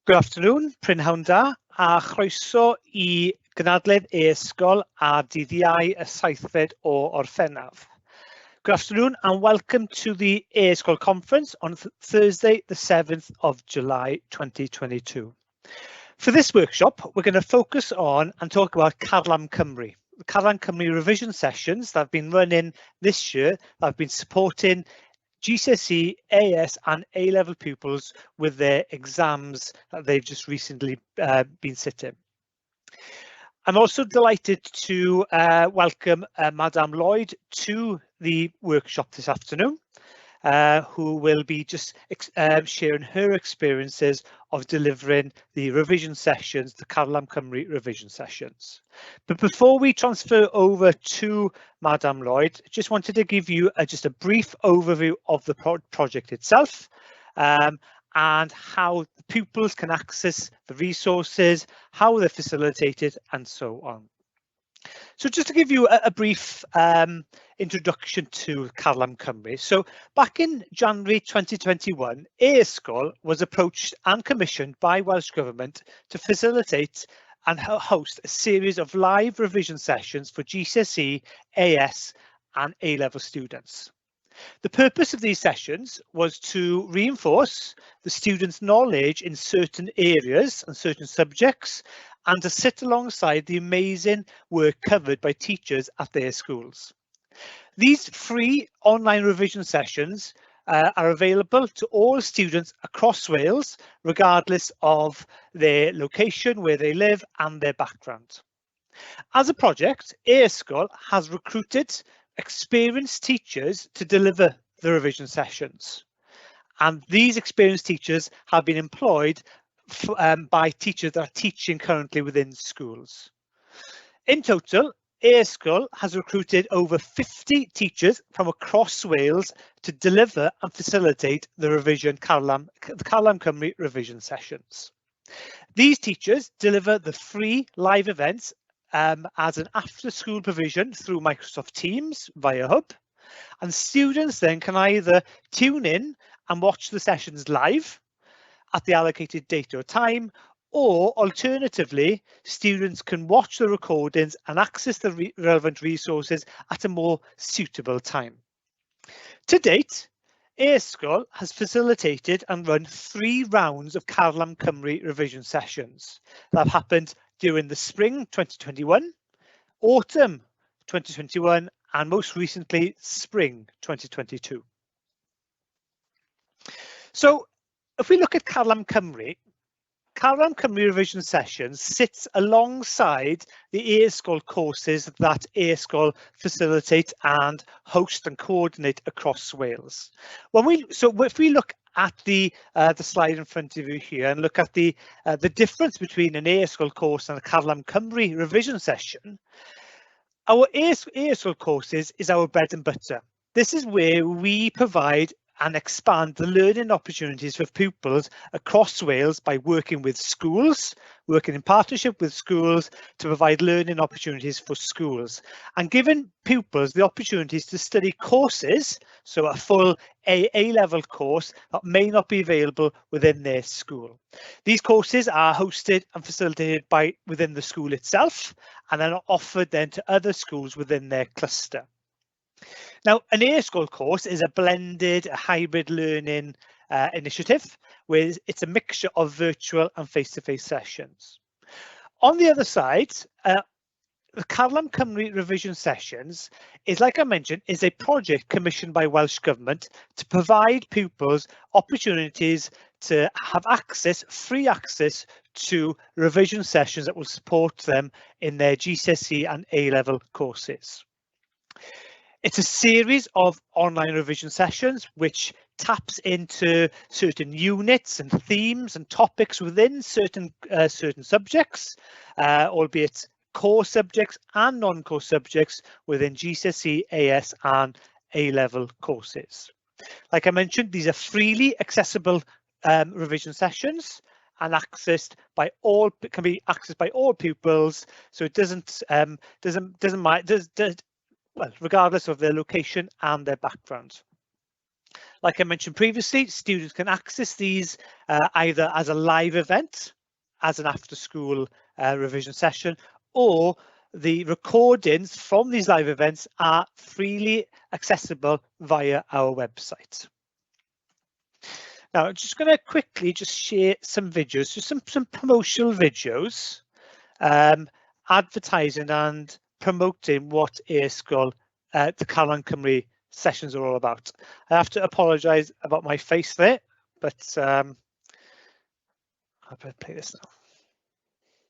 Good afternoon, Prynhawn da, a chroeso i gynadledd e-ysgol a dyddiau y 7fed o Orffennaf. Good afternoon and welcome to the e-ysgol conference on Thursday, the 7th of July 2022. For this workshop, we're going to focus on and talk about Carlam Cymru. The Carlam Cymru revision sessions that have been running this year that have been supporting Gcse, AS and A-level pupils with their exams that they've just recently been sitting. I'm also delighted to welcome Madame Lloyd to the workshop this afternoon, who will be just sharing her experiences of delivering the revision sessions, the Carlam Cymru revision sessions. But before we transfer over to Madame Lloyd, just wanted to give you just a brief overview of the project itself and how the pupils can access the resources, how they're facilitated and so on. So just to give you a brief introduction to Carlam Cymru. So back in January 2021, e-ysgol was approached and commissioned by Welsh Government to facilitate and host a series of live revision sessions for GCSE, AS and A-level students. The purpose of these sessions was to reinforce the students' knowledge in certain areas and certain subjects and to sit alongside the amazing work covered by teachers at their schools. These free online revision sessions are available to all students across Wales, regardless of their location, where they live and their background. As a project, e-ysgol has recruited experienced teachers to deliver the revision sessions. And these experienced teachers have been employed by teachers that are teaching currently within schools. In total, e-ysgol has recruited over 50 teachers from across Wales to deliver and facilitate the Carlam Cymru revision sessions. These teachers deliver the free live events as an after-school provision through Microsoft Teams via Hub, and students then can either tune in and watch the sessions live at the allocated date or time, or alternatively, students can watch the recordings and access the relevant resources at a more suitable time. To date, e-ysgol has facilitated and run 3 rounds of Carlam Cymru revision sessions that have happened during the spring 2021, autumn 2021, and most recently spring 2022. So if we look at Carlam Cymru revision sessions sits alongside the e-ysgol courses that e-ysgol facilitate and host and coordinate across Wales. If we look at the slide in front of you here and look at the difference between an e-ysgol course and a Carlam Cymru revision session, our e-ysgol courses is our bread and butter. This is where we provide and expand the learning opportunities for pupils across Wales by working with schools, working in partnership with schools to provide learning opportunities for schools and giving pupils the opportunities to study courses, so a full A-level course that may not be available within their school. These courses are hosted and facilitated within the school itself and then offered then to other schools within their cluster. Now, an e-ysgol course is a blended, hybrid learning initiative where it's a mixture of virtual and face-to-face sessions. On the other side, the Carlam Cymru revision sessions is, like I mentioned, is a project commissioned by Welsh Government to provide pupils opportunities to have free access to revision sessions that will support them in their GCSE and A-level courses. It's a series of online revision sessions which taps into certain units and themes and topics within certain subjects, albeit core subjects and non-core subjects within GCSE, AS and A-level courses. Like I mentioned, these are freely accessible revision sessions and can be accessed by all pupils, so it doesn't regardless of their location and their background. Like I mentioned previously, students can access these either as a live event, as an after-school revision session, or the recordings from these live events are freely accessible via our website. Now, I'm just going to quickly just share some videos, just some promotional videos, advertising and promoting what e-sgol, the Carlam Cymru sessions are all about. I have to apologise about my face there, but I'll play this now.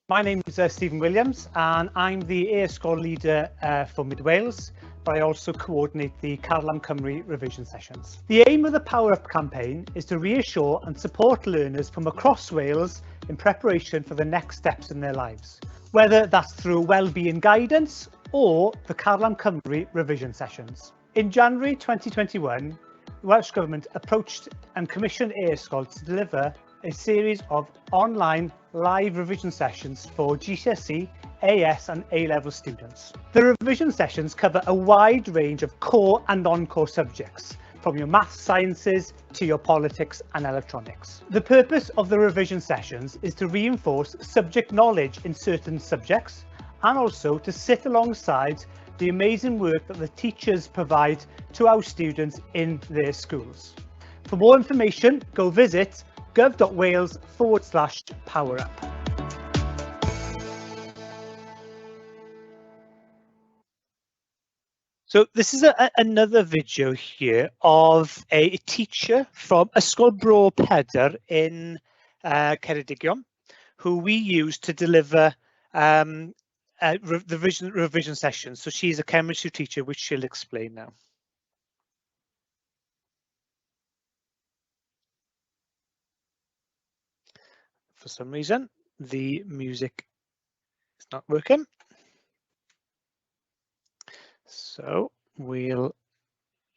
My name is Stephen Williams, and I'm the e-sgol leader for Mid Wales, but I also coordinate the Carlam Cymru revision sessions. The aim of the Power Up campaign is to reassure and support learners from across Wales in preparation for the next steps in their lives, whether that's through wellbeing guidance or the Carlam Cymru revision sessions. In January 2021, the Welsh Government approached and commissioned e-sgol to deliver a series of online live revision sessions for GCSE, AS and A-level students. The revision sessions cover a wide range of core and non-core subjects, from your maths, sciences to your politics and electronics. The purpose of the revision sessions is to reinforce subject knowledge in certain subjects and also to sit alongside the amazing work that the teachers provide to our students in their schools. For more information, go visit gov.wales/powerup. So this is another video here of a teacher from Ysgol Bro Peder in Ceredigion, who we use to deliver the revision sessions. So she's a chemistry teacher, which she'll explain now. For some reason, the music is not working. So we'll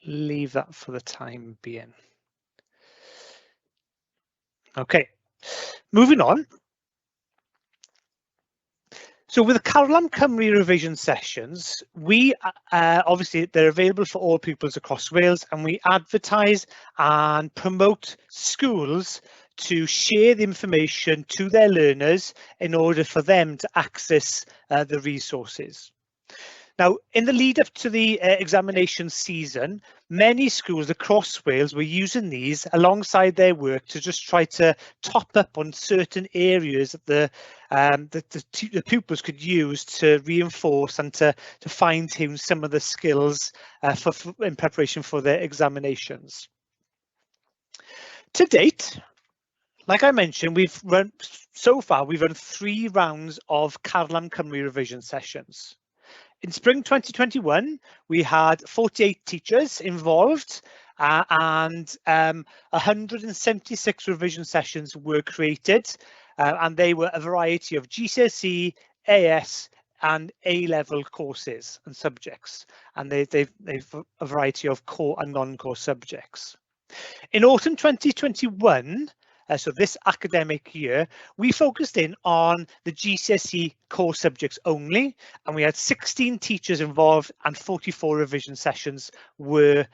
leave that for the time being. Okay, moving on. So with the Carlam Cymru revision sessions, we obviously they're available for all pupils across Wales, and we advertise and promote schools to share the information to their learners in order for them to access the resources. Now, in the lead up to the examination season, many schools across Wales were using these alongside their work to just try to top up on certain areas that the pupils could use to reinforce and to fine-tune some of the skills in preparation for their examinations. To date, like I mentioned, we've run 3 rounds of Carlam Cymru revision sessions. In spring 2021, we had 48 teachers involved and 176 revision sessions were created, and they were a variety of GCSE, AS and A-level courses and subjects, and they've a variety of core and non-core subjects. In autumn 2021, so this academic year, we focused in on the GCSE core subjects only, and we had 16 teachers involved and 44 revision sessions were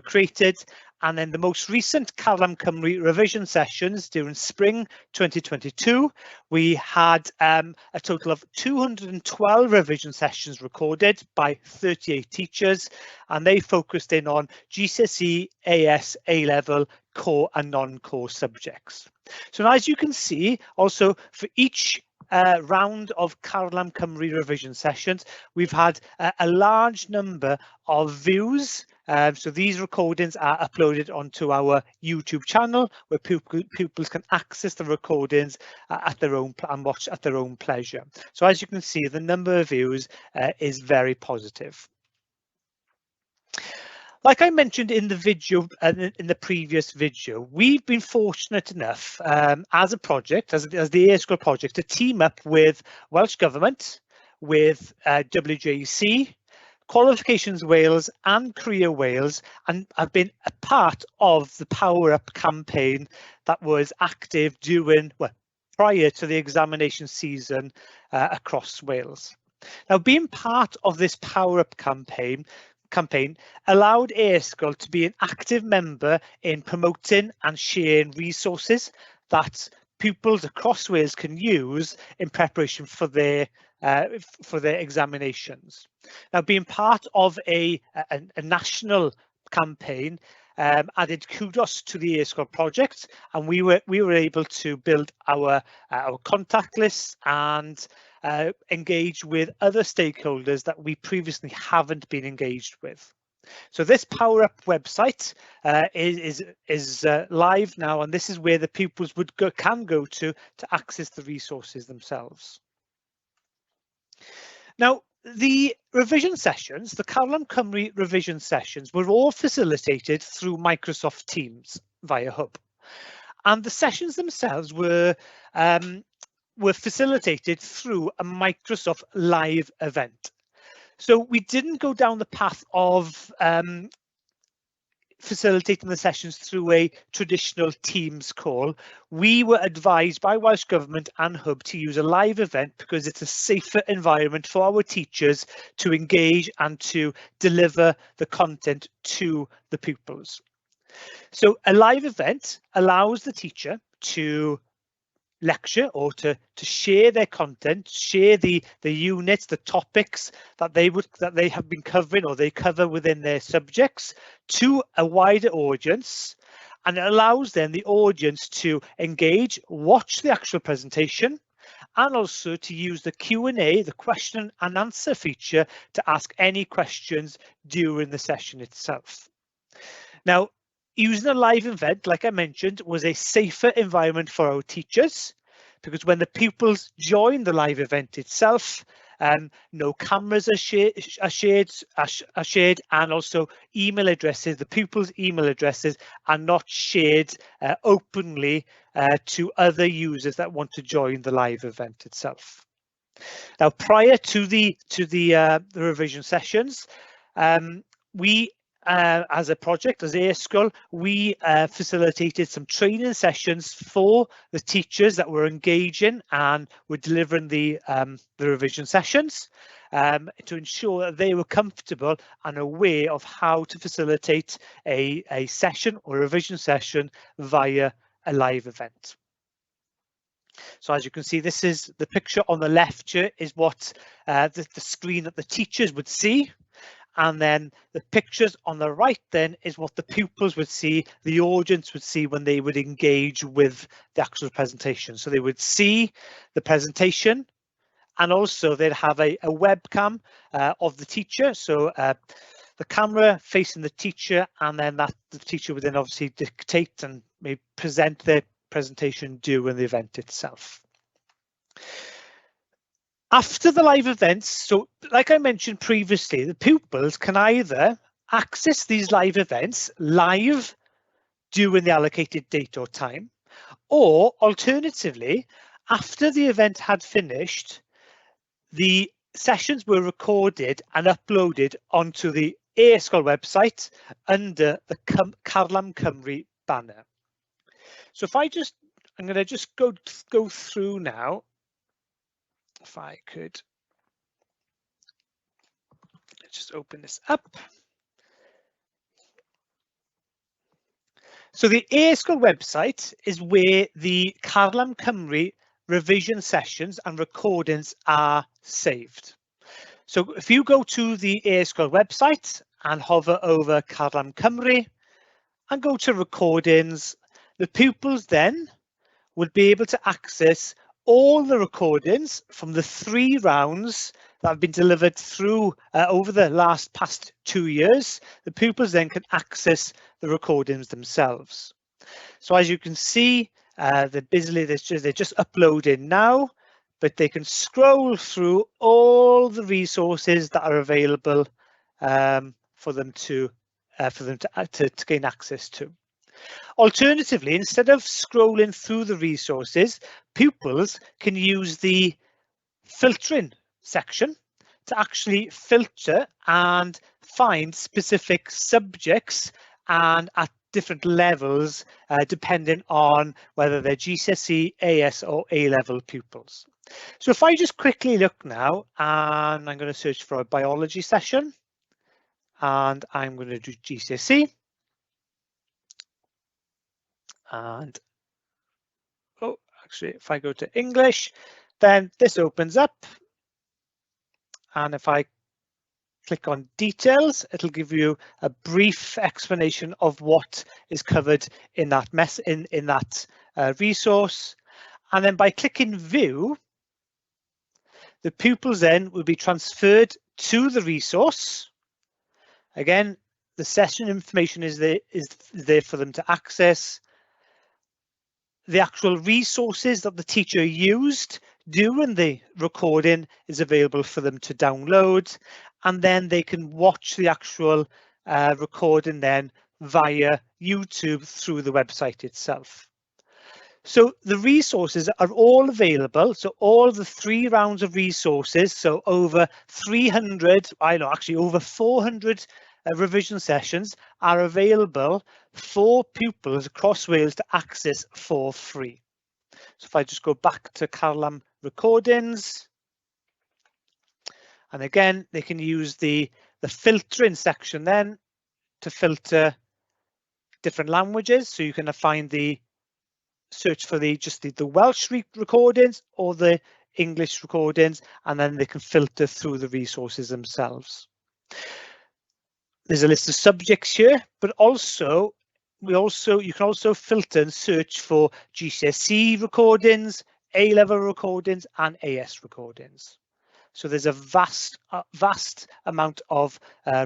created. And then the most recent Carlam Cymru revision sessions during spring 2022, we had a total of 212 revision sessions recorded by 38 teachers, and they focused in on GCSE, AS, A-level, core and non-core subjects. So as you can see, also for each round of Carlam Cymru revision sessions, we've had a large number of views. So these recordings are uploaded onto our YouTube channel, where pupils can access the recordings at their own and watch at their own pleasure. So as you can see, the number of views is very positive. Like I mentioned in the video, in the previous video, we've been fortunate enough as a project, as the e-sgol project, to team up with Welsh Government, with Gcse, Qualifications Wales and Career Wales, and have been a part of the Power Up campaign that was active prior to the examination season across Wales. Now, being part of this Power Up campaign, campaign allowed e-sgol to be an active member in promoting and sharing resources that pupils across Wales can use in preparation for their examinations. Now, being part of a national campaign added kudos to the e-sgol project, and we were able to build our contact lists and engage with other stakeholders that we previously haven't been engaged with. So this Power Up website is live now, and this is where the pupils can go to access the resources themselves. Now, the revision sessions, the Carlam Cymru revision sessions, were all facilitated through Microsoft Teams via Hub, and the sessions themselves were facilitated through a Microsoft Live event. So we didn't go down the path of facilitating the sessions through a traditional Teams call. We were advised by Welsh Government and Hub to use a live event because it's a safer environment for our teachers to engage and to deliver the content to the pupils. So a live event allows the teacher to lecture or to share their content, share the units, the topics that they have been covering or they cover within their subjects to a wider audience, and it allows then the audience to engage, watch the actual presentation, and also to use the Q&A, the question and answer feature, to ask any questions during the session itself. Now, using a live event, like I mentioned, was a safer environment for our teachers, because when the pupils join the live event itself, no cameras are shared, and also email addresses, the pupils' email addresses are not shared openly to other users that want to join the live event itself. Now, prior to the revision sessions, we as a project, as e-sgol, we facilitated some training sessions for the teachers that were engaging and were delivering the revision sessions to ensure that they were comfortable and aware of how to facilitate a session or revision session via a live event. So as you can see, this is the picture on the left here is what the screen that the teachers would see. And then the pictures on the right then is what the pupils would see, the audience would see when they would engage with the actual presentation. So they would see the presentation, and also they'd have a webcam of the teacher. So the camera facing the teacher, and then the teacher would then obviously dictate and maybe present their presentation during the event itself. After the live events, so like I mentioned previously, the pupils can either access these live events live during the allocated date or time, or alternatively, after the event had finished, the sessions were recorded and uploaded onto the e-sgol website under the Carlam Cymru banner. So if I'm going to just go through now. If I could just open this up. So the e-sgol website is where the Carlam Cymru revision sessions and recordings are saved. So if you go to the e-sgol website and hover over Carlam Cymru and go to recordings, the pupils then would be able to access all the recordings from the 3 rounds that have been delivered through over the past 2 years. The pupils then can access the recordings themselves. So as you can see, they're just uploading now, but they can scroll through all the resources that are available for them to gain access to. Alternatively, instead of scrolling through the resources, pupils can use the filtering section to actually filter and find specific subjects and at different levels, depending on whether they're GCSE, AS or A-level pupils. So if I just quickly look now, and I'm going to search for a biology session, and I'm going to do GCSE. And oh, actually, if I go to English, then this opens up. And if I click on details, it'll give you a brief explanation of what is covered in that resource. And then by clicking view, the pupils then will be transferred to the resource. Again, the session information is there for them to access. The actual resources that the teacher used during the recording is available for them to download, and then they can watch the actual recording then via YouTube through the website itself. So the resources are all available. So all the 3 rounds of resources, so over 300, actually over 400 revision sessions are available for pupils across Wales to access for free. So if I just go back to Carlam recordings, and again, they can use the filtering section then to filter different languages. So you can find the search for just the Welsh recordings or the English recordings, and then they can filter through the resources themselves. There's a list of subjects here, but also you can also filter and search for GCSE recordings, A-level recordings, and AS recordings. So there's a vast amount of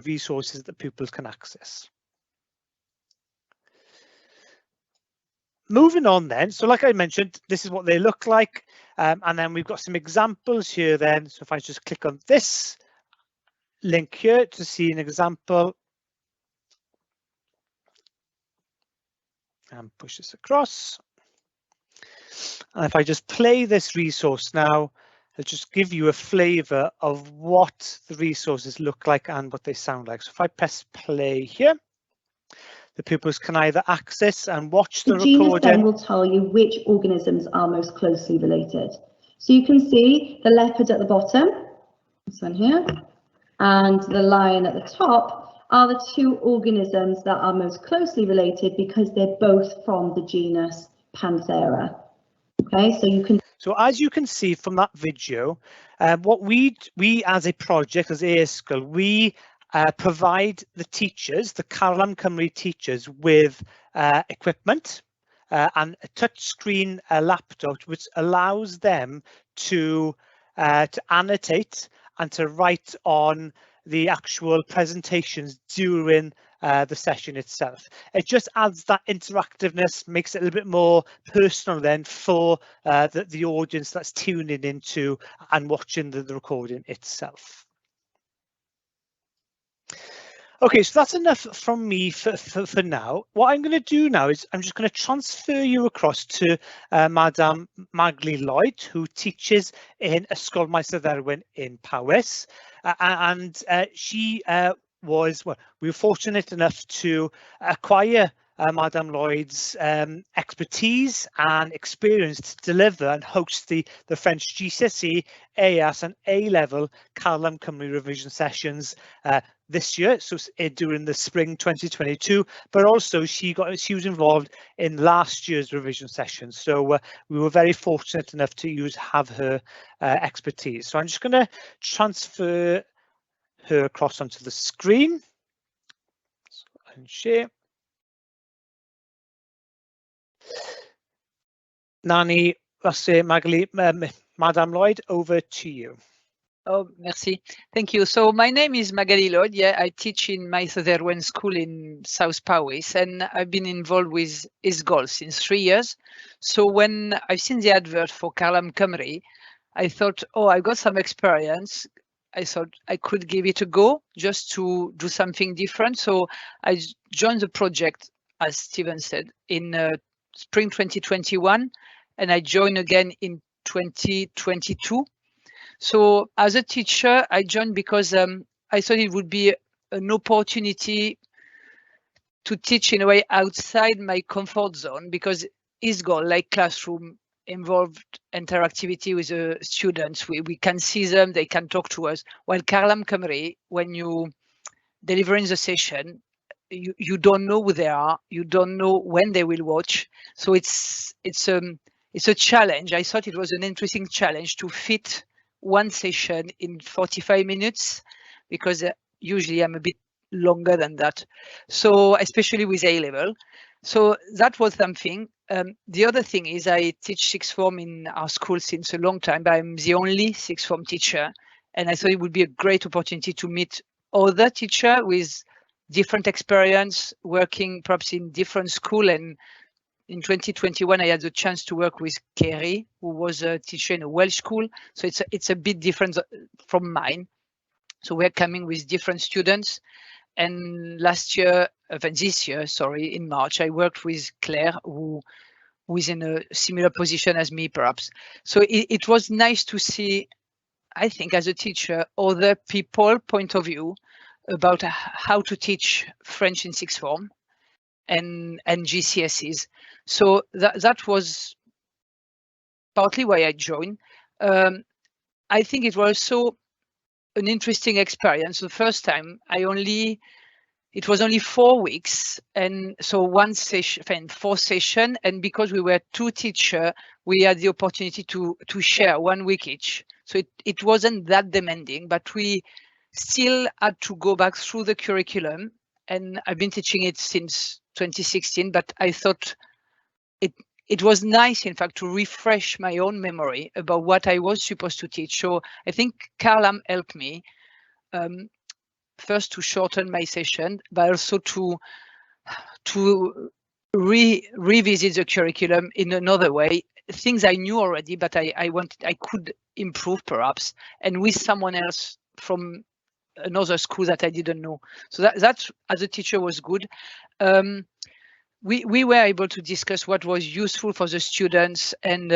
resources that pupils can access. Moving on then, so like I mentioned, this is what they look like, and then we've got some examples here then. So if I just click on this link here to see an example and push this across, and if I just play this resource now, it'll just give you a flavour of what the resources look like and what they sound like. So if I press play here, the pupils can either access and watch the recording. The genus then will tell you which organisms are most closely related. So you can see the leopard at the bottom, this one here, and the lion at the top are the 2 organisms that are most closely related because they're both from the genus Panthera. Okay, so you can. So as you can see from that video, what we as a project, as e-sgol, we provide the teachers, the Carlam Cymru teachers, with equipment and a touchscreen laptop, which allows them to annotate and to write on the actual presentations during the session itself. It just adds that interactiveness, makes it a little bit more personal then for the audience that's tuning into and watching the recording itself. Okay, so that's enough from me for now. What I'm going to do now is I'm just going to transfer you across to Madam Magli Lloyd, who teaches in Ysgol Maes y Dderwen in Powys, and she we were fortunate enough to acquire Madam Lloyd's expertise and experience to deliver and host the French GCSE, AS and A-level Carlam Cymru revision sessions this year, so during the spring 2022, but also she was involved in last year's revision session. So we were very fortunate enough to have her expertise. So I'm just going to transfer her across onto the screen and share. Nani, Madame Lloyd, over to you. Oh, merci. Thank you. So my name is Magali Lloyd. Yeah, I teach in Maes y Dderwen School in South Powys, and I've been involved with e-sgol since 3 years. So when I've seen the advert for Carlam Cymru, I thought, oh, I got some experience. I thought I could give it a go just to do something different. So I joined the project, as Stephen said, in spring 2021, and I joined again in 2022. So as a teacher, I joined because I thought it would be an opportunity to teach in a way outside my comfort zone, because e-sgol, like classroom, involved interactivity with the students. We can see them, they can talk to us. While Carlam Cymru, when you delivering the session, you don't know who they are, you don't know when they will watch. So it's a challenge. I thought it was an interesting challenge to fit one session in 45 minutes, because usually I'm a bit longer than that. So especially with A-level. So that was something. The other thing is I teach sixth form in our school since a long time, but I'm the only sixth form teacher. And I thought it would be a great opportunity to meet other teachers with different experience, working perhaps in different school. And in 2021, I had the chance to work with Kerry, who was a teacher in a Welsh school. So it's a bit different from mine. So we're coming with different students. And this year, sorry, in March, I worked with Claire, who is in a similar position as me, perhaps. So it was nice to see, I think, as a teacher, other people point of view about how to teach French in sixth form and GCSEs. So that was partly why I joined. I think it was also an interesting experience. The first time it was only 4 weeks, and so one session, 4 sessions, and because we were 2 teachers, we had the opportunity to share 1 week each. So it wasn't that demanding, but we still had to go back through the curriculum, and I've been teaching it since 2016, but I thought it was nice, in fact, to refresh my own memory about what I was supposed to teach. So I think Carlam helped me first to shorten my session, but also to revisit the curriculum in another way. Things I knew already, but I could improve perhaps, and with someone else from another school that I didn't know. So that as a teacher was good. We were able to discuss what was useful for the students and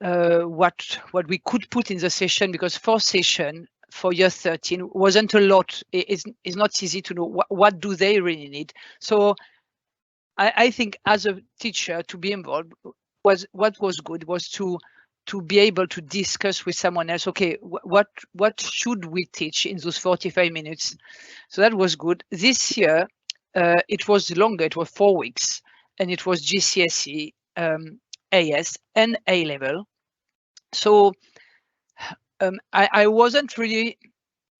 what we could put in the session, because 4 sessions for year 13 wasn't a lot. It's not easy to know what do they really need. So I think as a teacher to be involved what was good was to be able to discuss with someone else, okay, what should we teach in those 45 minutes? So that was good. This year, it was longer, it was 4 weeks, and it was GCSE, AS, and A-level. So I wasn't really,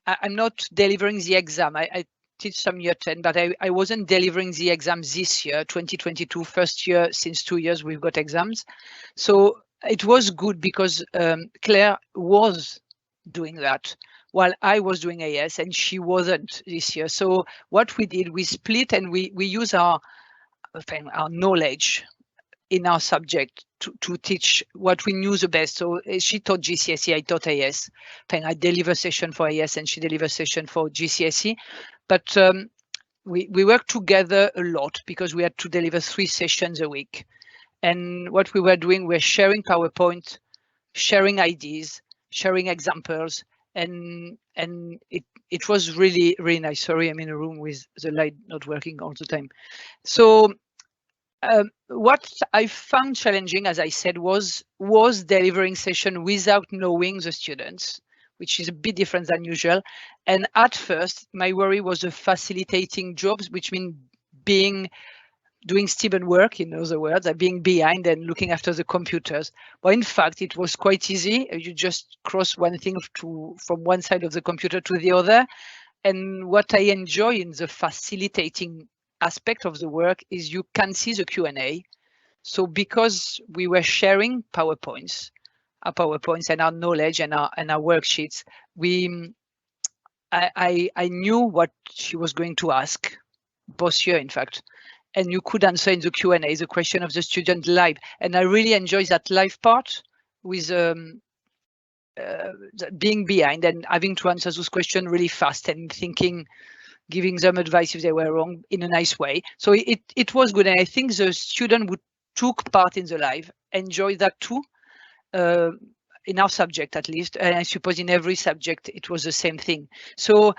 I'm not delivering the exam. I teach some year 10, but I wasn't delivering the exam this year, 2022, first year since 2 years we've got exams. So it was good because Claire was doing that while I was doing AS and she wasn't this year. So what we did, we split and we use our knowledge in our subject to teach what we knew the best. So she taught GCSE, I taught AS. I deliver session for AS and she delivers session for GCSE. But we worked together a lot because we had to deliver 3 sessions a week. And what we were doing, we're sharing PowerPoint, sharing ideas, sharing examples, and it was really, really nice. Sorry, I'm in a room with the light not working all the time. So what I found challenging, as I said, was delivering session without knowing the students, which is a bit different than usual. And at first, my worry was the facilitating jobs, which means doing student work, in other words, being behind and looking after the computers. But in fact, it was quite easy. You just cross one thing from one side of the computer to the other. And what I enjoy in the facilitating aspect of the work is you can see the Q&A. So because we were sharing our PowerPoints and our knowledge and our worksheets, I knew what she was going to ask, both year, in fact. And you could answer in the Q&A the question of the student live. And I really enjoy that live part with being behind and having to answer those questions really fast and giving them advice if they were wrong in a nice way. So it was good. And I think the student who took part in the live enjoyed that too, in our subject at least. And I suppose in every subject it was the same thing. So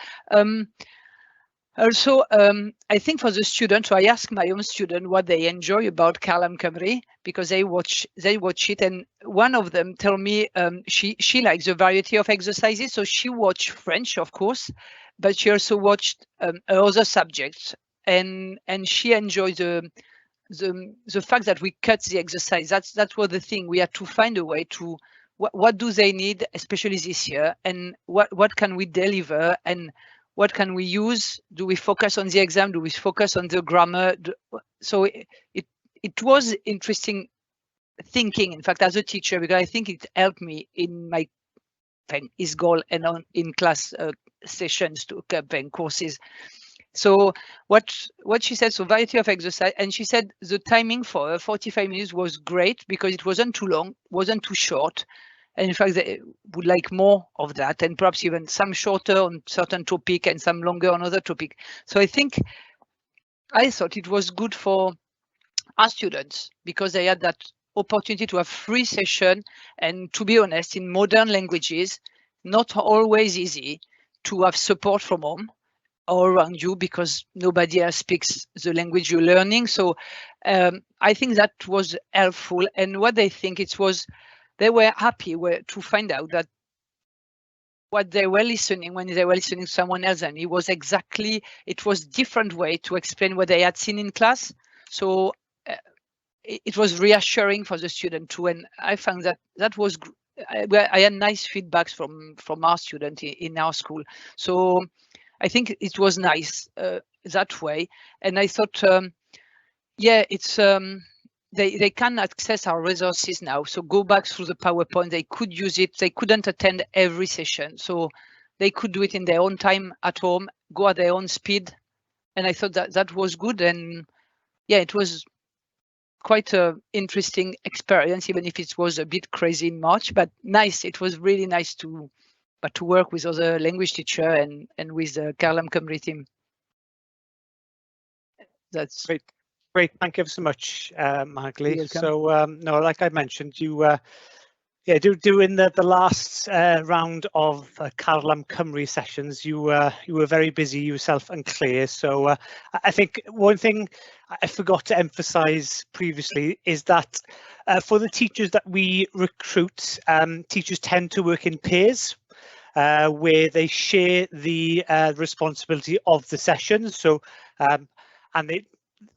Also, I think for the students, so I asked my own student what they enjoy about Carlam Cymru, because they watch it, and one of them told me she likes a variety of exercises. So she watched French, of course, but she also watched other subjects, and she enjoyed the fact that we cut the exercise. That was the thing. We had to find a way to what do they need, especially this year, and what can we deliver, and what can we use? Do we focus on the exam? Do we focus on the grammar? So it was interesting thinking, in fact, as a teacher, because I think it helped me in my e-sgol and in class sessions to courses. So what she said, so variety of exercise, and she said the timing for 45 minutes was great because it wasn't too long, wasn't too short. And in fact, they would like more of that, and perhaps even some shorter on certain topic and some longer on other topic. So I thought it was good for our students because they had that opportunity to have free session. And to be honest, in modern languages, not always easy to have support from home or around you because nobody else speaks the language you're learning. So I think that was helpful. And what they think they were happy to find out that what they were listening when they were listening to someone else, and it was different way to explain what they had seen in class. So it was reassuring for the student too. And I found that was, I had nice feedbacks from our student in our school. So I think it was nice that way. And I thought, yeah, it's they can access our resources now. So go back through the PowerPoint, they could use it. They couldn't attend every session, so they could do it in their own time at home, go at their own speed. And I thought that was good. And yeah, it was quite an interesting experience, even if it was a bit crazy in March, but nice. It was really nice to work with other language teacher and with the Carlam Cymru team. That's great. Great, thank you so much, Magli. So no, like I mentioned, you doing the last round of Carlam Cymru sessions, you were very busy yourself and Claire. So I think one thing I forgot to emphasize previously is that for the teachers that we recruit, teachers tend to work in pairs where they share the responsibility of the sessions. So and they,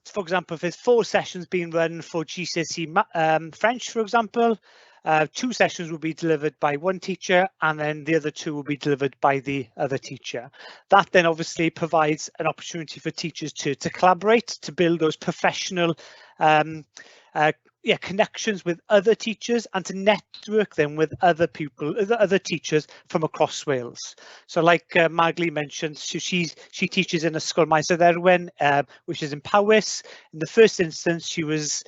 for example, if there's 4 sessions being run for Gcse French, for example, 2 sessions will be delivered by one teacher and then the other 2 will be delivered by the other teacher. That then obviously provides an opportunity for teachers to collaborate, to build those professional connections with other teachers and to network them with other teachers from across Wales. So like Magli mentioned, she teaches in Ysgol Maes Erwen, which is in Powys. In the first instance, she was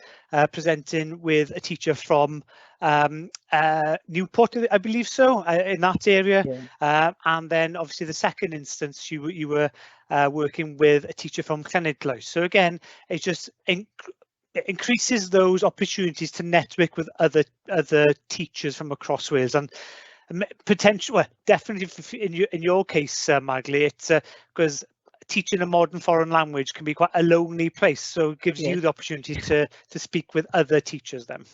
presenting with a teacher from Newport, I believe so, in that area. Yeah. And then obviously the second instance, you were working with a teacher from Llanidloes. So again, it's just it increases those opportunities to network with other teachers from across Wales, and potential, well, definitely in your case, Magli, it's because teaching a modern foreign language can be quite a lonely place, so it gives you the opportunity to speak with other teachers then.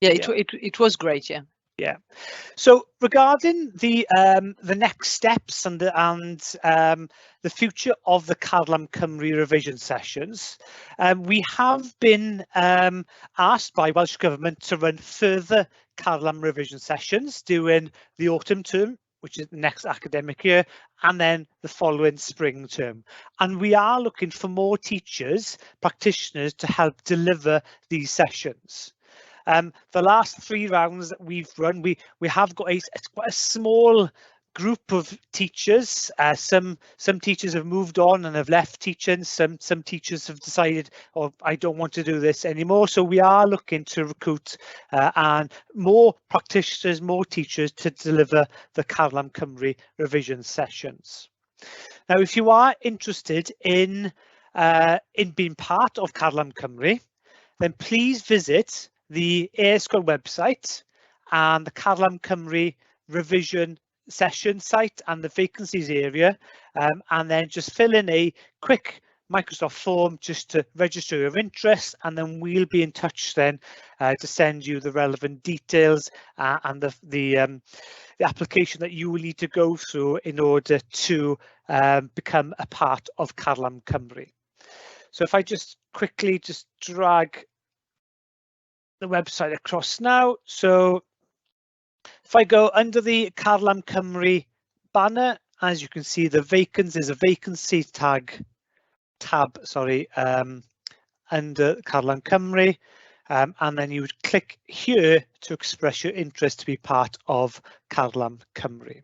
Yeah, it was great. Yeah. So regarding the next steps and the future of the Carlam Cymru revision sessions, we have been asked by Welsh Government to run further Carlam revision sessions during the autumn term, which is the next academic year, and then the following spring term. And we are looking for more teachers, practitioners to help deliver these sessions. The last 3 rounds that we've run, we have got quite a small group of teachers. Some teachers have moved on and have left teaching. Some teachers have decided, oh, I don't want to do this anymore. So we are looking to recruit and more practitioners, more teachers to deliver the Carlam Cymru revision sessions. Now, if you are interested in being part of Carlam Cymru, then please visit the e-sgol website and the Carlam Cymru revision session site and the vacancies area, and then just fill in a quick Microsoft form just to register your interest, and then we'll be in touch then to send you the relevant details and the application that you will need to go through in order to become a part of Carlam Cymru. So if I just quickly just drag the website across now, so if I go under the Carlam Cymru banner, as you can see, the there's a vacancy tab, under Carlam Cymru, and then you would click here to express your interest to be part of Carlam Cymru.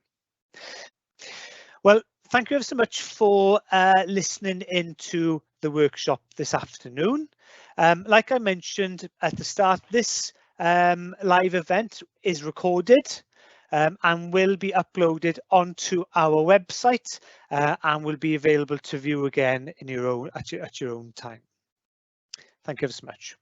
Well, thank you ever so much for listening into the workshop this afternoon. Like I mentioned at the start, this live event is recorded and will be uploaded onto our website and will be available to view again in at your own time. Thank you ever so much.